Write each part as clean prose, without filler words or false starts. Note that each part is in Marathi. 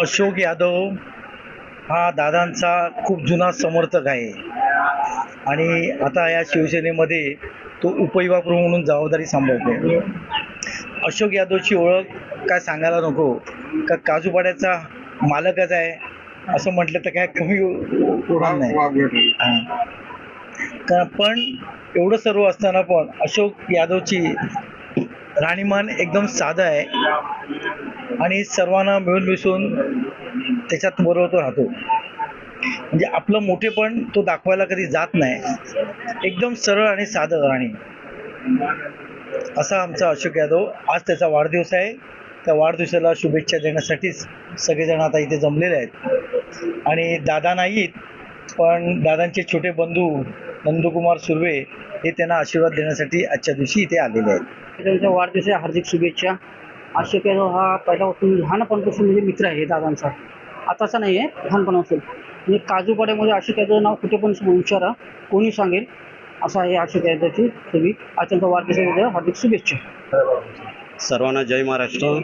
अशोक यादव हा दादांचा खूप जुना समर्थक आहे आणि आता या शिवसेनेमध्ये तो उपविभाग प्रमुख म्हणून जबाबदारी सांभाळतो. अशोक यादवची ओळख काय सांगायला नको का काजूपाड्याचा मालकच आहे असं म्हटलं तर काय कमी होणार नाही. पण एवढं सर्व असताना पण अशोक यादवची राहणीमान एकदम साधं आहे आणि सर्वांना मिळून मिसळून त्याच्यात बरोबर तो राहतो. म्हणजे आपलं मोठेपण तो दाखवायला कधी जात नाही. एकदम सरळ आणि साधं राहणी असा आमचा अशोक यादव. आज त्याचा वाढदिवस आहे. त्या वाढदिवसाला शुभेच्छा देण्यासाठीच सगळेजण आता इथे जमलेले आहेत आणि दादा नाहीत पण दादांचे छोटे बंधू नंदकुमार सुर्वे हे त्यांना आशीर्वाद देण्यासाठी आजच्या दिवशी इथे आलेले आहेत. त्यांच्या वाढदिवसाच्या हार्दिक शुभेच्छा. अशोक यादव हा पहिल्यापासून लहानपणापासून म्हणजे मित्र आहे दादांचा, आताचा नाही आहे, लहानपणापासून. म्हणजे काजूपाड्यामध्ये अशोक यादव नाव कुठे पण विचारा, कोणी सांगेल असं आहे अशोक यादवची सगळी. आज त्यांच्या वाढदिवसाच्या हार्दिक शुभेच्छा. सर्वांना जय महाराष्ट्र.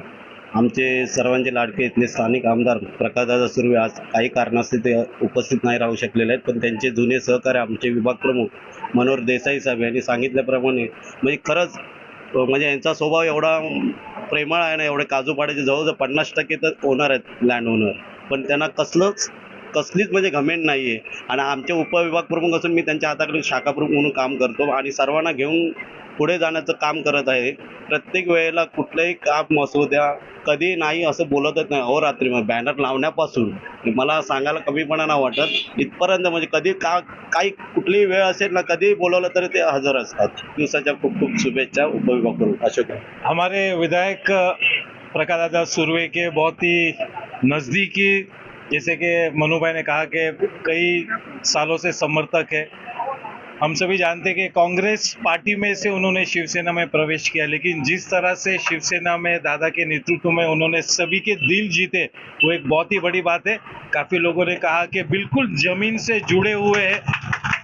आमचे सर्वांचे लाडके इथले स्थानिक आमदार प्रकाशदादा सुर्वे आज काही कारणास्तव ते उपस्थित नाही राहू शकलेले आहेत, पण त्यांचे जुने सहकारी आमचे विभाग प्रमुख मनोहर देसाई साहेब यांनी सांगितल्याप्रमाणे म्हणजे खरंच म्हणजे यांचा स्वभाव एवढा प्रेमळ आहे ना. एवढे काजूपाड्याचे जवळजवळ 50% तर ओनर आहेत, लँड ओनर, पण त्यांना कसलीच म्हणजे घमेंड नाही आहे. आणि आमचे उपविभाग प्रमुख असून मी त्यांच्या हाताखाली शाखा प्रमुख म्हणून काम करतो आणि सर्वांना घेऊन पुढे जाण्याचं काम करत आहे. प्रत्येक वेळेला कुठलंही काम असू द्या, कधी नाही असं बोलतच नाही. अहोरात्री मग बॅनर लावण्यापासून मला सांगायला कमीपणा नाही वाटत इथपर्यंत. म्हणजे कधी काही कुठलीही वेळ असेल ना, कधीही बोलवलं तरी ते हजर असतात. दिवसाच्या खूप खूप शुभेच्छा उपविभाग प्रमुख अशोक. हमारे विधायक प्रकाश दादा सुर्वे के बहुत ही नज़दीकी, जैसे कि मनु भाई ने कहा कि कई सालों से समर्थक है. हम सभी जानते हैं कि कांग्रेस पार्टी में से उन्होंने शिवसेना में प्रवेश किया, लेकिन जिस तरह से शिवसेना में दादा के नेतृत्व में उन्होंने सभी के दिल जीते वो एक बहुत ही बड़ी बात है. काफ़ी लोगों ने कहा कि बिल्कुल ज़मीन से जुड़े हुए हैं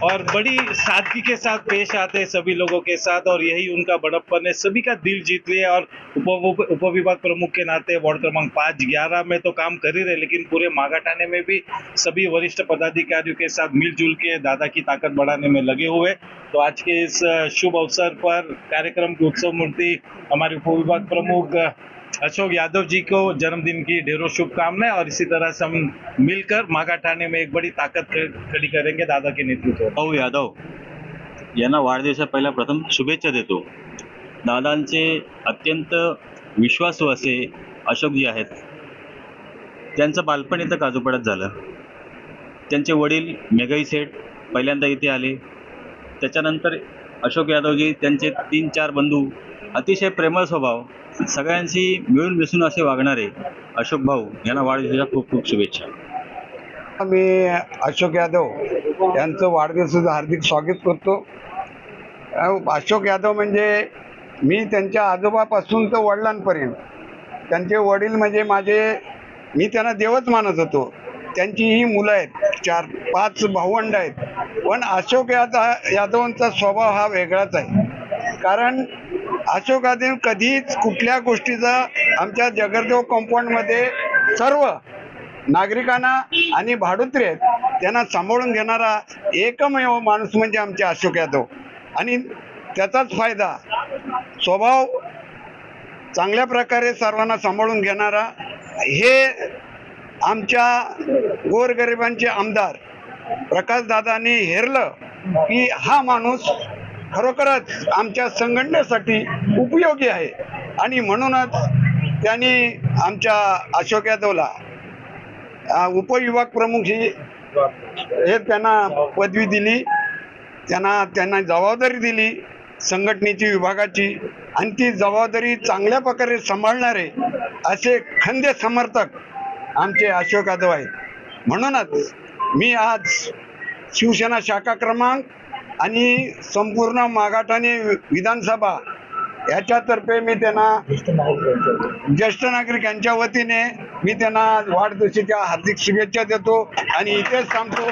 और बड़ी सादगी के साथ पेश आते हैं सभी लोगों के साथ, और यही उनका बड़प्पन है. सभी का दिल जीत लिया और उपविभाग प्रमुख के नाते वार्ड क्रमांक 5-11 में तो काम कर ही रहे, लेकिन पूरे मागाठाणे में भी सभी वरिष्ठ पदाधिकारियों के साथ मिलजुल के दादा की ताकत बढ़ाने में लगे हुए. तो आज के इस शुभ अवसर पर कार्यक्रम की उत्सव मूर्ति हमारे उपविभाग प्रमुख अशोक यादव जी को जन्मदिन की ढेरों शुभकामनाएं, और इसी तरह से हम मिलकर मागाठाणे में एक बड़ी ताकत खड़ी करेंगे दादा के नेतृत्व. भाऊ यादव यांना वाढदिवसा पहिला प्रथम शुभेच्छा देतो. दादांचे अत्यंत विश्वासू असे अशोकजी आहेत. त्यांचं बालपण इथं काजूपाड्यात झालं. त्यांचे वडील मेघई सेठ पहिल्यांदा इथे आले. त्याच्यानंतर अशोक यादवजी, त्यांचे 3-4 बंधू, अतिशय प्रेमळ स्वभाव, सगळ्यांशी मिळून मिसळून असे वागणारे अशोक भाऊ यांना वाढदिवसाच्या खूप खूप शुभेच्छा. मी अशोक यादव यांचं वाढदिवसाचं हार्दिक स्वागत करतो. अशोक यादव म्हणजे मी त्यांच्या आजोबापासून तर वडिलांपर्यंत, त्यांचे वडील म्हणजे मी त्यांना देवच मानत होतो. त्यांची ही मुलं आहेत, 4-5 भावंड आहेत. पण अशोक यादवांचा स्वभाव हा वेगळाच आहे. कारण अशोक यादव कधीच कुठल्या गोष्टीचा आमच्या जगरदेव कंपाऊंडमध्ये सर्व नागरिकांना आणि भाडुत्री आहेत त्यांना सांभाळून घेणारा एकमेव माणूस म्हणजे आमचे अशोक यादव. आणि त्याचाच फायदा, स्वभाव चांगल्या प्रकारे सर्वांना सांभाळून घेणारा, हे आमच्या गोरगरिबांचे आमदार प्रकाशदादांनी हेरलं की हा माणूस खरोखरच आमच्या संघटनेसाठी उपयोगी आहे. आणि म्हणूनच त्यांनी आमच्या अशोक यादवला उपविभाग प्रमुख हे त्यांना पदवी दिली, त्यांना जबाबदारी दिली संघटनेची, विभागाची. आणि ती जबाबदारी चांगल्या प्रकारे सांभाळणारे असे खंदे समर्थक आमचे अशोक यादव आहेत. म्हणूनच मी आज शिवसेना शाखा क्रमांक आणि संपूर्ण मागाठाणे विधानसभा याच्यातर्फे मी त्यांना, ज्येष्ठ नागरिक यांच्या वतीने मी त्यांना वाढदिवसाच्या हार्दिक शुभेच्छा देतो आणि इथेच थांबतो.